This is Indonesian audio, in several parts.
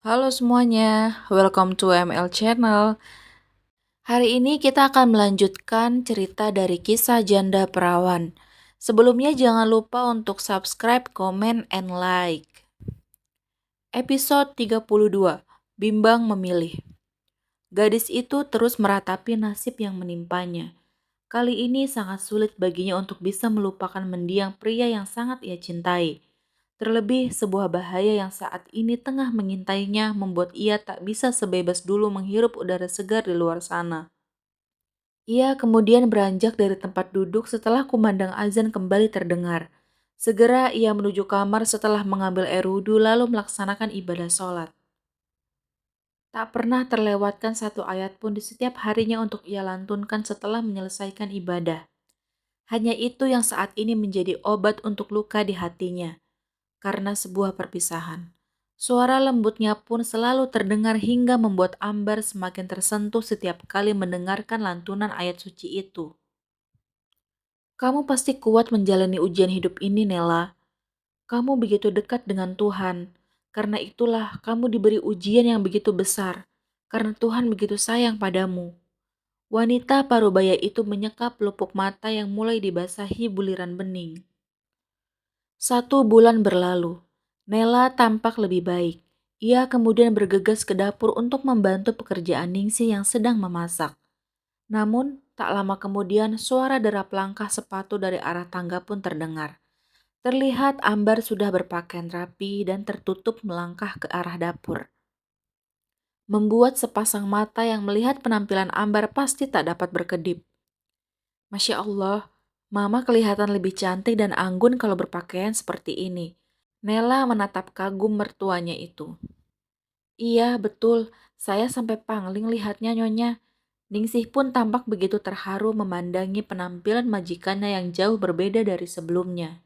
Halo semuanya, welcome to ML Channel. Hari ini kita akan melanjutkan cerita dari kisah janda perawan. Sebelumnya jangan lupa untuk subscribe, comment, and like. Episode 32, Bimbang Memilih. Gadis itu terus meratapi nasib yang menimpanya. Kali ini sangat sulit baginya untuk bisa melupakan mendiang pria yang sangat ia cintai. Terlebih sebuah bahaya yang saat ini tengah mengintainya membuat ia tak bisa sebebas dulu menghirup udara segar di luar sana. Ia kemudian beranjak dari tempat duduk setelah kumandang azan kembali terdengar. Segera ia menuju kamar setelah mengambil air wudhu lalu melaksanakan ibadah sholat. Tak pernah terlewatkan satu ayat pun di setiap harinya untuk ia lantunkan setelah menyelesaikan ibadah. Hanya itu yang saat ini menjadi obat untuk luka di hatinya, karena sebuah perpisahan. Suara lembutnya pun selalu terdengar hingga membuat Ambar semakin tersentuh setiap kali mendengarkan lantunan ayat suci itu. Kamu pasti kuat menjalani ujian hidup ini, Nela. Kamu begitu dekat dengan Tuhan. Karena itulah kamu diberi ujian yang begitu besar. Karena Tuhan begitu sayang padamu. Wanita parubaya itu menyekap pelupuk mata yang mulai dibasahi buliran bening. 1 bulan berlalu. Nela tampak lebih baik. Ia kemudian bergegas ke dapur untuk membantu pekerjaan Ningsih yang sedang memasak. Namun, tak lama kemudian suara derap langkah sepatu dari arah tangga pun terdengar. Terlihat Ambar sudah berpakaian rapi dan tertutup melangkah ke arah dapur. Membuat sepasang mata yang melihat penampilan Ambar pasti tak dapat berkedip. Masya Allah, Mama kelihatan lebih cantik dan anggun kalau berpakaian seperti ini. Nela menatap kagum mertuanya itu. Iya, betul. Saya sampai pangling lihatnya, Nyonya. Ningsih pun tampak begitu terharu memandangi penampilan majikannya yang jauh berbeda dari sebelumnya.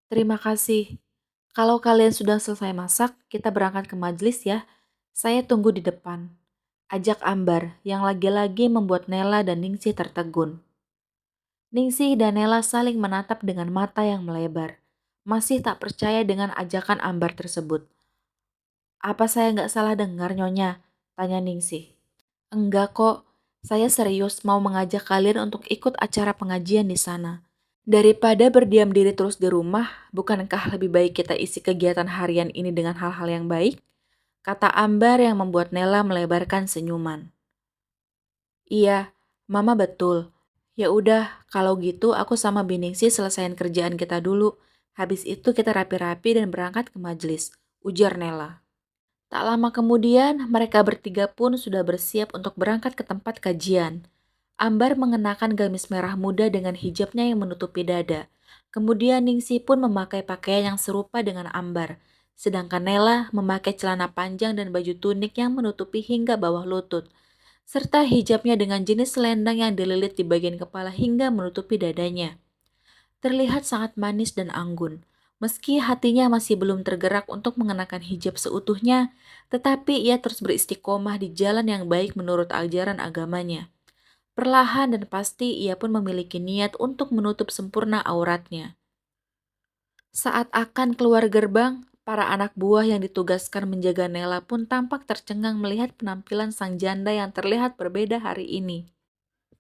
Terima kasih. Kalau kalian sudah selesai masak, kita berangkat ke majelis ya. Saya tunggu di depan. Ajak Ambar, yang lagi-lagi membuat Nela dan Ningsih tertegun. Ningsih dan Nela saling menatap dengan mata yang melebar. Masih tak percaya dengan ajakan Ambar tersebut. Apa saya nggak salah dengar, Nyonya? Tanya Ningsih. Enggak kok, saya serius mau mengajak kalian untuk ikut acara pengajian di sana. Daripada berdiam diri terus di rumah, bukankah lebih baik kita isi kegiatan harian ini dengan hal-hal yang baik? Kata Ambar yang membuat Nela melebarkan senyuman. Iya, Mama betul. Ya udah, kalau gitu aku sama Biningsi selesaiin kerjaan kita dulu. Habis itu kita rapi-rapi dan berangkat ke majelis, ujar Nela. Tak lama kemudian, mereka bertiga pun sudah bersiap untuk berangkat ke tempat kajian. Ambar mengenakan gamis merah muda dengan hijabnya yang menutupi dada. Kemudian Ningsih pun memakai pakaian yang serupa dengan Ambar. Sedangkan Nela memakai celana panjang dan baju tunik yang menutupi hingga bawah lutut. Serta hijabnya dengan jenis selendang yang dililit di bagian kepala hingga menutupi dadanya. Terlihat sangat manis dan anggun. Meski hatinya masih belum tergerak untuk mengenakan hijab seutuhnya, tetapi ia terus beristiqomah di jalan yang baik menurut ajaran agamanya. Perlahan dan pasti ia pun memiliki niat untuk menutup sempurna auratnya. Saat akan keluar gerbang, para anak buah yang ditugaskan menjaga Nela pun tampak tercengang melihat penampilan sang janda yang terlihat berbeda hari ini.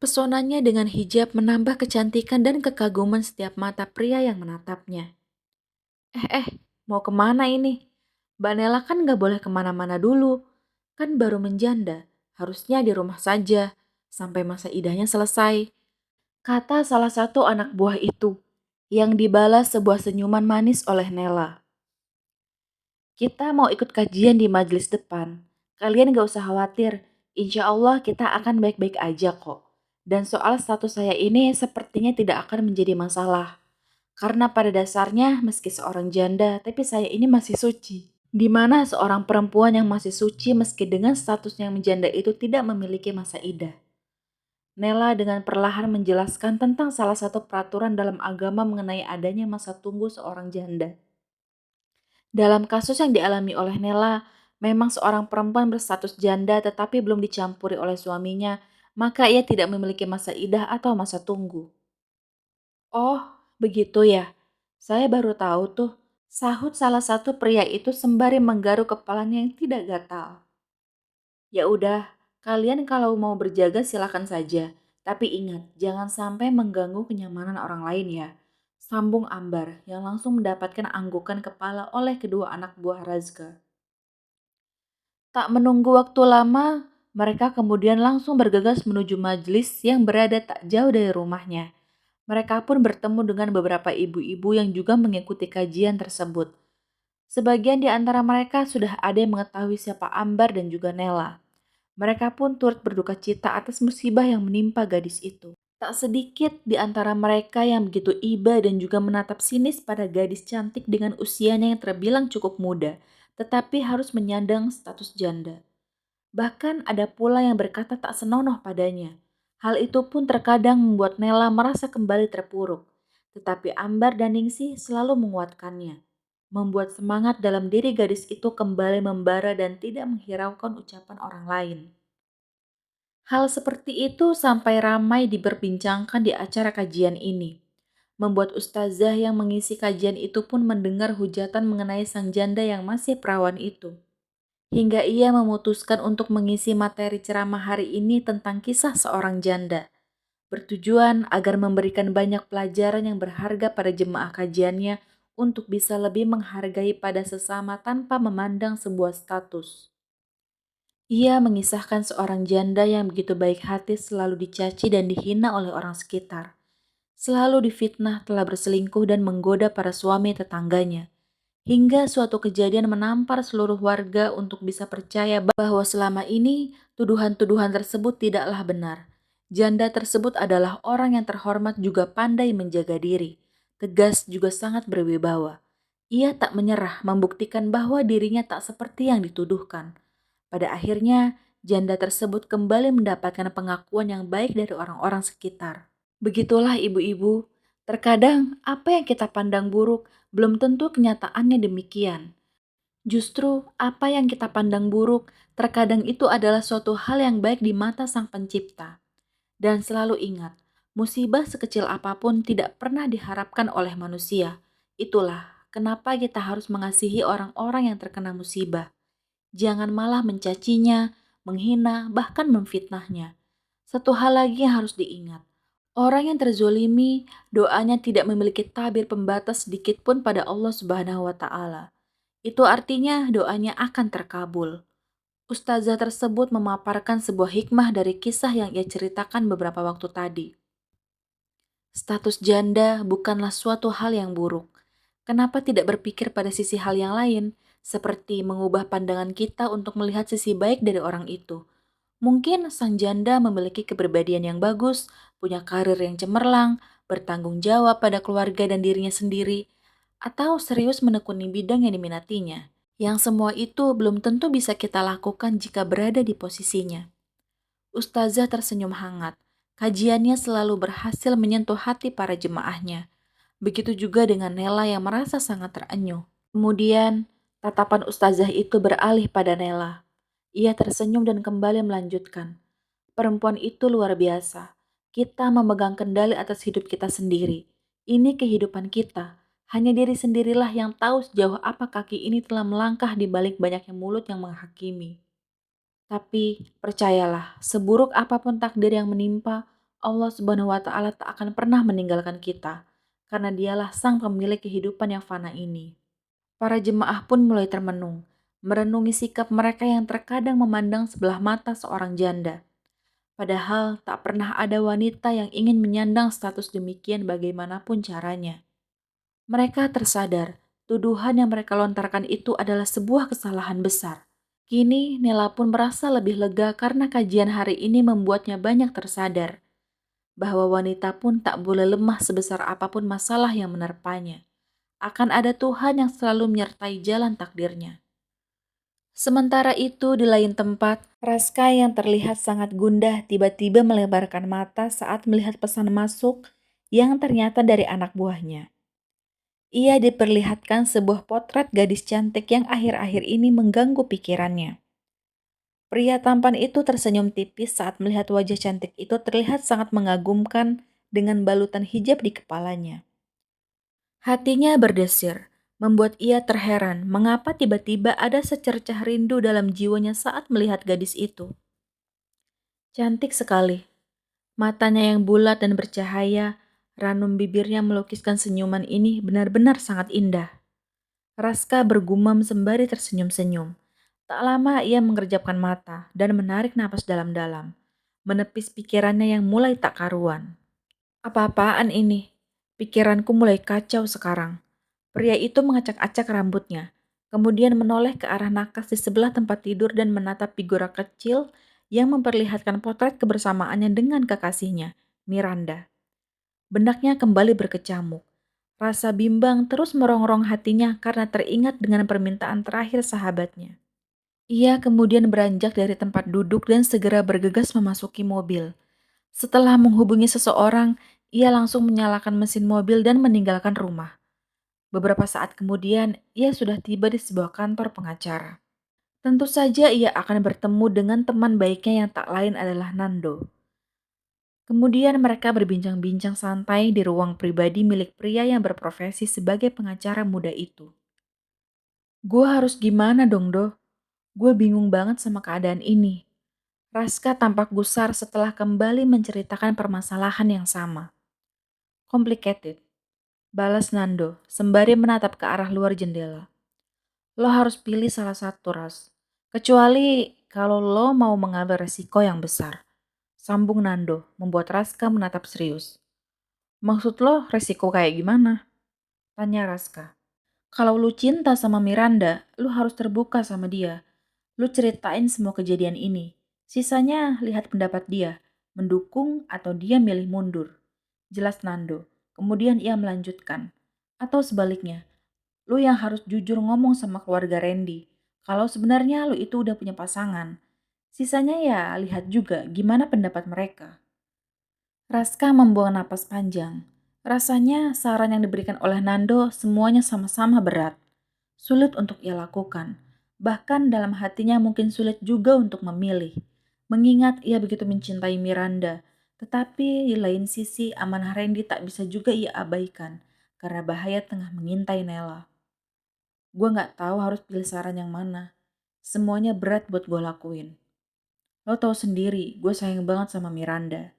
Pesonanya dengan hijab menambah kecantikan dan kekaguman setiap mata pria yang menatapnya. Mau kemana ini? Mbak Nela kan gak boleh kemana-mana dulu. Kan baru menjanda, harusnya di rumah saja, sampai masa idahnya selesai. Kata salah satu anak buah itu, yang dibalas sebuah senyuman manis oleh Nela. Kita mau ikut kajian di majelis depan. Kalian gak usah khawatir, insya Allah kita akan baik-baik aja kok. Dan soal status saya ini sepertinya tidak akan menjadi masalah. Karena pada dasarnya meski seorang janda, tapi saya ini masih suci. Di mana seorang perempuan yang masih suci meski dengan statusnya yang menjanda itu tidak memiliki masa idah. Nela dengan perlahan menjelaskan tentang salah satu peraturan dalam agama mengenai adanya masa tunggu seorang janda. Dalam kasus yang dialami oleh Nela, memang seorang perempuan berstatus janda tetapi belum dicampuri oleh suaminya, maka ia tidak memiliki masa idah atau masa tunggu. Oh, begitu ya. Saya baru tahu tuh. Sahut salah satu pria itu sembari menggaruk kepalanya yang tidak gatal. Ya udah, kalian kalau mau berjaga silakan saja. Tapi ingat, jangan sampai mengganggu kenyamanan orang lain ya. Sambung Ambar yang langsung mendapatkan anggukan kepala oleh kedua anak buah Razga. Tak menunggu waktu lama, mereka kemudian langsung bergegas menuju majelis yang berada tak jauh dari rumahnya. Mereka pun bertemu dengan beberapa ibu-ibu yang juga mengikuti kajian tersebut. Sebagian di antara mereka sudah ada yang mengetahui siapa Ambar dan juga Nela. Mereka pun turut berduka cita atas musibah yang menimpa gadis itu. Tak sedikit di antara mereka yang begitu iba dan juga menatap sinis pada gadis cantik dengan usianya yang terbilang cukup muda, tetapi harus menyandang status janda. Bahkan ada pula yang berkata tak senonoh padanya. Hal itu pun terkadang membuat Nela merasa kembali terpuruk. Tetapi Ambar dan Ningsih selalu menguatkannya, membuat semangat dalam diri gadis itu kembali membara dan tidak menghiraukan ucapan orang lain. Hal seperti itu sampai ramai diperbincangkan di acara kajian ini, membuat ustazah yang mengisi kajian itu pun mendengar hujatan mengenai sang janda yang masih perawan itu. Hingga ia memutuskan untuk mengisi materi ceramah hari ini tentang kisah seorang janda, bertujuan agar memberikan banyak pelajaran yang berharga pada jemaah kajiannya untuk bisa lebih menghargai pada sesama tanpa memandang sebuah status. Ia mengisahkan seorang janda yang begitu baik hati selalu dicaci dan dihina oleh orang sekitar. Selalu difitnah telah berselingkuh dan menggoda para suami tetangganya. Hingga suatu kejadian menampar seluruh warga untuk bisa percaya bahwa selama ini tuduhan-tuduhan tersebut tidaklah benar. Janda tersebut adalah orang yang terhormat juga pandai menjaga diri. Tegas juga sangat berwibawa. Ia tak menyerah membuktikan bahwa dirinya tak seperti yang dituduhkan. Pada akhirnya, janda tersebut kembali mendapatkan pengakuan yang baik dari orang-orang sekitar. Begitulah ibu-ibu, terkadang apa yang kita pandang buruk belum tentu kenyataannya demikian. Justru apa yang kita pandang buruk terkadang itu adalah suatu hal yang baik di mata Sang Pencipta. Dan selalu ingat, musibah sekecil apapun tidak pernah diharapkan oleh manusia. Itulah kenapa kita harus mengasihi orang-orang yang terkena musibah. Jangan malah mencacinya, menghina, bahkan memfitnahnya. Satu hal lagi yang harus diingat. Orang yang terzolimi, doanya tidak memiliki tabir pembatas sedikit pun pada Allah Subhanahu wa Ta'ala. Itu artinya doanya akan terkabul. Ustazah tersebut memaparkan sebuah hikmah dari kisah yang ia ceritakan beberapa waktu tadi. Status janda bukanlah suatu hal yang buruk. Kenapa tidak berpikir pada sisi hal yang lain, seperti mengubah pandangan kita untuk melihat sisi baik dari orang itu? Mungkin sang janda memiliki kepribadian yang bagus, punya karir yang cemerlang, bertanggung jawab pada keluarga dan dirinya sendiri, atau serius menekuni bidang yang diminatinya. Yang semua itu belum tentu bisa kita lakukan jika berada di posisinya. Ustazah tersenyum hangat. Kajiannya selalu berhasil menyentuh hati para jemaahnya. Begitu juga dengan Nela yang merasa sangat terenyuh. Kemudian, tatapan ustazah itu beralih pada Nela. Ia tersenyum dan kembali melanjutkan. Perempuan itu luar biasa. Kita memegang kendali atas hidup kita sendiri. Ini kehidupan kita. Hanya diri sendirilah yang tahu sejauh apa kaki ini telah melangkah di balik banyaknya mulut yang menghakimi. Tapi percayalah, seburuk apapun takdir yang menimpa, Allah Subhanahu wa Ta'ala tak akan pernah meninggalkan kita, karena Dialah Sang Pemilik kehidupan yang fana ini. Para jemaah pun mulai termenung, merenungi sikap mereka yang terkadang memandang sebelah mata seorang janda. Padahal tak pernah ada wanita yang ingin menyandang status demikian bagaimanapun caranya. Mereka tersadar, tuduhan yang mereka lontarkan itu adalah sebuah kesalahan besar. Kini Nela pun merasa lebih lega karena kajian hari ini membuatnya banyak tersadar bahwa wanita pun tak boleh lemah sebesar apapun masalah yang menerpanya. Akan ada Tuhan yang selalu menyertai jalan takdirnya. Sementara itu di lain tempat, Raska yang terlihat sangat gundah tiba-tiba melebarkan mata saat melihat pesan masuk yang ternyata dari anak buahnya. Ia diperlihatkan sebuah potret gadis cantik yang akhir-akhir ini mengganggu pikirannya. Pria tampan itu tersenyum tipis saat melihat wajah cantik itu terlihat sangat mengagumkan dengan balutan hijab di kepalanya. Hatinya berdesir, membuat ia terheran mengapa tiba-tiba ada secercah rindu dalam jiwanya saat melihat gadis itu. Cantik sekali, matanya yang bulat dan bercahaya, ranum bibirnya melukiskan senyuman ini benar-benar sangat indah. Raska bergumam sembari tersenyum-senyum. Tak lama ia mengerjapkan mata dan menarik napas dalam-dalam, menepis pikirannya yang mulai tak karuan. Apa-apaan ini? Pikiranku mulai kacau sekarang. Pria itu mengacak-acak rambutnya, kemudian menoleh ke arah nakas di sebelah tempat tidur dan menatap figura kecil yang memperlihatkan potret kebersamaannya dengan kekasihnya, Miranda. Benaknya kembali berkecamuk. Rasa bimbang terus merongrong hatinya karena teringat dengan permintaan terakhir sahabatnya. Ia kemudian beranjak dari tempat duduk dan segera bergegas memasuki mobil. Setelah menghubungi seseorang, ia langsung menyalakan mesin mobil dan meninggalkan rumah. Beberapa saat kemudian, ia sudah tiba di sebuah kantor pengacara. Tentu saja ia akan bertemu dengan teman baiknya yang tak lain adalah Nando. Kemudian mereka berbincang-bincang santai di ruang pribadi milik pria yang berprofesi sebagai pengacara muda itu. Gue harus gimana dong, Do? Gue bingung banget sama keadaan ini. Raska tampak gusar setelah kembali menceritakan permasalahan yang sama. Complicated, balas Nando, sembari menatap ke arah luar jendela. Lo harus pilih salah satu, Ras. Kecuali kalau lo mau mengambil resiko yang besar. Sambung Nando, membuat Raska menatap serius. Maksud lo resiko kayak gimana? Tanya Raska. Kalau lu cinta sama Miranda, lu harus terbuka sama dia. Lu ceritain semua kejadian ini. Sisanya lihat pendapat dia, mendukung atau dia milih mundur. Jelas Nando. Kemudian ia melanjutkan. Atau sebaliknya, lu yang harus jujur ngomong sama keluarga Randy. Kalau sebenarnya lu itu udah punya pasangan. Sisanya ya lihat juga gimana pendapat mereka. Raska membuang napas panjang. Rasanya saran yang diberikan oleh Nando semuanya sama-sama berat. Sulit untuk ia lakukan. Bahkan dalam hatinya mungkin sulit juga untuk memilih. Mengingat ia begitu mencintai Miranda. Tetapi di lain sisi amanah Randy tak bisa juga ia abaikan. Karena bahaya tengah mengintai Nella. Gue gak tahu harus pilih saran yang mana. Semuanya berat buat gue lakuin. Lo tahu sendiri, gue sayang banget sama Miranda,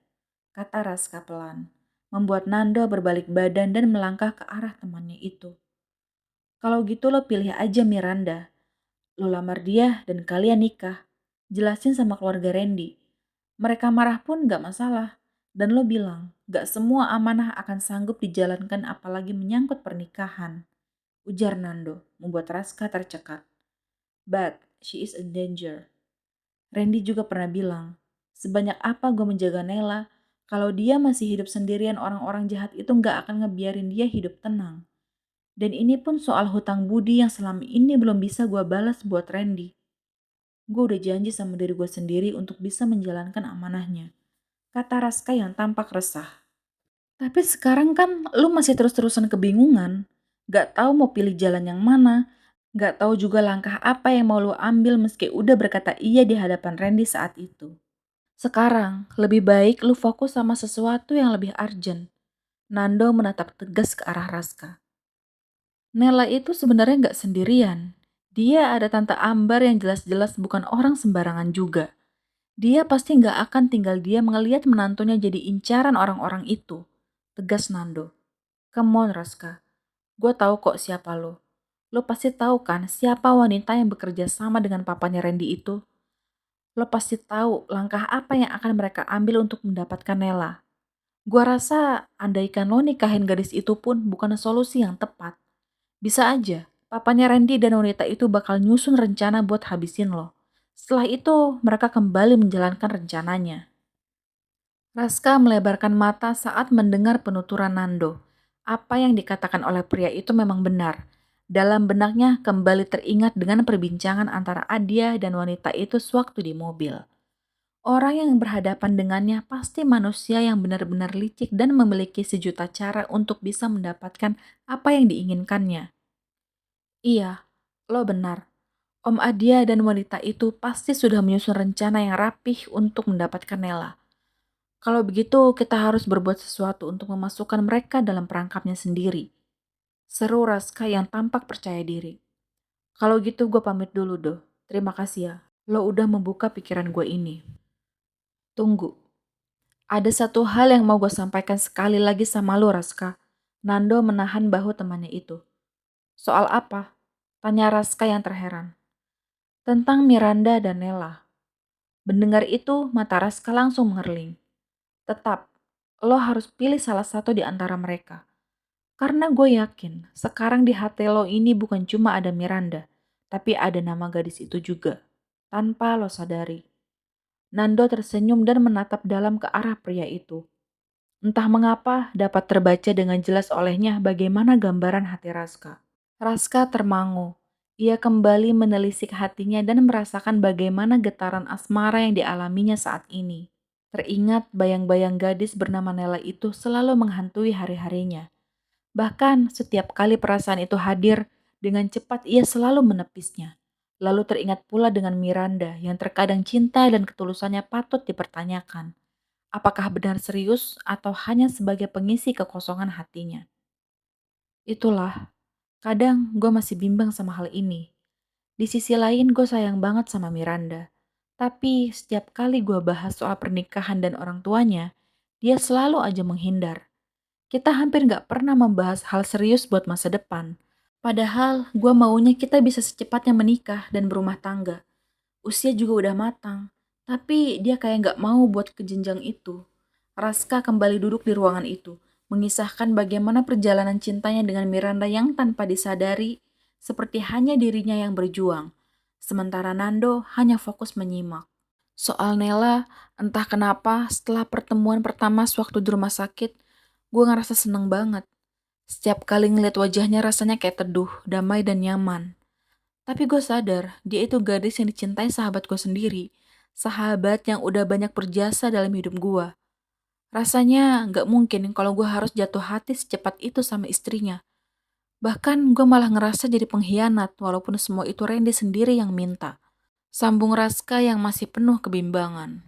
kata Raska pelan, membuat Nando berbalik badan dan melangkah ke arah temannya itu. Kalau gitu lo pilih aja Miranda. Lo lamar dia dan kalian nikah. Jelasin sama keluarga Randy. Mereka marah pun gak masalah. Dan lo bilang, gak semua amanah akan sanggup dijalankan apalagi menyangkut pernikahan. Ujar Nando, membuat Raska tercekat. But she is a danger. Randy juga pernah bilang, sebanyak apa gue menjaga Nella, kalau dia masih hidup sendirian orang-orang jahat itu gak akan ngebiarin dia hidup tenang. Dan ini pun soal hutang budi yang selama ini belum bisa gue balas buat Randy. Gue udah janji sama diri gue sendiri untuk bisa menjalankan amanahnya, kata Raska yang tampak resah. Tapi sekarang kan lu masih terus-terusan kebingungan, gak tahu mau pilih jalan yang mana, gak tahu juga langkah apa yang mau lu ambil meski udah berkata iya di hadapan Randy saat itu. Sekarang, lebih baik lu fokus sama sesuatu yang lebih urgent. Nando menatap tegas ke arah Raska. Nella itu sebenarnya nggak sendirian. Dia ada Tante Ambar yang jelas-jelas bukan orang sembarangan juga. Dia pasti nggak akan tinggal dia ngeliat menantunya jadi incaran orang-orang itu. Tegas Nando. Come on Raska, gue tahu kok siapa lo. Lo pasti tahu kan siapa wanita yang bekerja sama dengan papanya Randy itu. Lo pasti tahu langkah apa yang akan mereka ambil untuk mendapatkan Nella. Gua rasa andaikan lo nikahin gadis itu pun bukan solusi yang tepat. Bisa aja, papanya Randy dan wanita itu bakal nyusun rencana buat habisin lo. Setelah itu, mereka kembali menjalankan rencananya. Raska melebarkan mata saat mendengar penuturan Nando. Apa yang dikatakan oleh pria itu memang benar. Dalam benaknya kembali teringat dengan perbincangan antara Adia dan wanita itu sewaktu di mobil. Orang yang berhadapan dengannya pasti manusia yang benar-benar licik dan memiliki sejuta cara untuk bisa mendapatkan apa yang diinginkannya. Iya, lo benar. Om Adia dan wanita itu pasti sudah menyusun rencana yang rapih untuk mendapatkan Nella. Kalau begitu, kita harus berbuat sesuatu untuk memasukkan mereka dalam perangkapnya sendiri. Seru Raska yang tampak percaya diri. Kalau gitu gue pamit dulu doh. Terima kasih ya. Lo udah membuka pikiran gue ini. Tunggu. Ada satu hal yang mau gue sampaikan sekali lagi sama lo Raska. Nando menahan bahu temannya itu. Soal apa? Tanya Raska yang terheran. Tentang Miranda dan Nella. Mendengar itu, mata Raska langsung mengerling. Tetap, lo harus pilih salah satu di antara mereka. Karena gue yakin, sekarang di hati lo ini bukan cuma ada Miranda, tapi ada nama gadis itu juga. Tanpa lo sadari. Nando tersenyum dan menatap dalam ke arah pria itu. Entah mengapa dapat terbaca dengan jelas olehnya bagaimana gambaran hati Raska. Raska termangu. Ia kembali menelisik hatinya dan merasakan bagaimana getaran asmara yang dialaminya saat ini. Teringat bayang-bayang gadis bernama Nela itu selalu menghantui hari-harinya. Bahkan setiap kali perasaan itu hadir, dengan cepat ia selalu menepisnya. Lalu teringat pula dengan Miranda yang terkadang cinta dan ketulusannya patut dipertanyakan. Apakah benar serius atau hanya sebagai pengisi kekosongan hatinya? Itulah, kadang gue masih bimbang sama hal ini. Di sisi lain gue sayang banget sama Miranda. Tapi setiap kali gue bahas soal pernikahan dan orang tuanya, dia selalu aja menghindar. Kita hampir gak pernah membahas hal serius buat masa depan. Padahal gue maunya kita bisa secepatnya menikah dan berumah tangga. Usia juga udah matang. Tapi dia kayak gak mau buat ke jenjang itu. Raska kembali duduk di ruangan itu, mengisahkan bagaimana perjalanan cintanya dengan Miranda yang tanpa disadari, seperti hanya dirinya yang berjuang. Sementara Nando hanya fokus menyimak. Soal Nela, entah kenapa setelah pertemuan pertama sewaktu di rumah sakit, gue ngerasa seneng banget. Setiap kali ngeliat wajahnya rasanya kayak teduh, damai dan nyaman. Tapi gue sadar, dia itu gadis yang dicintai sahabat gue sendiri. Sahabat yang udah banyak berjasa dalam hidup gue. Rasanya gak mungkin kalau gue harus jatuh hati secepat itu sama istrinya. Bahkan gue malah ngerasa jadi pengkhianat walaupun semua itu Randy sendiri yang minta. Sambung Raska yang masih penuh kebimbangan.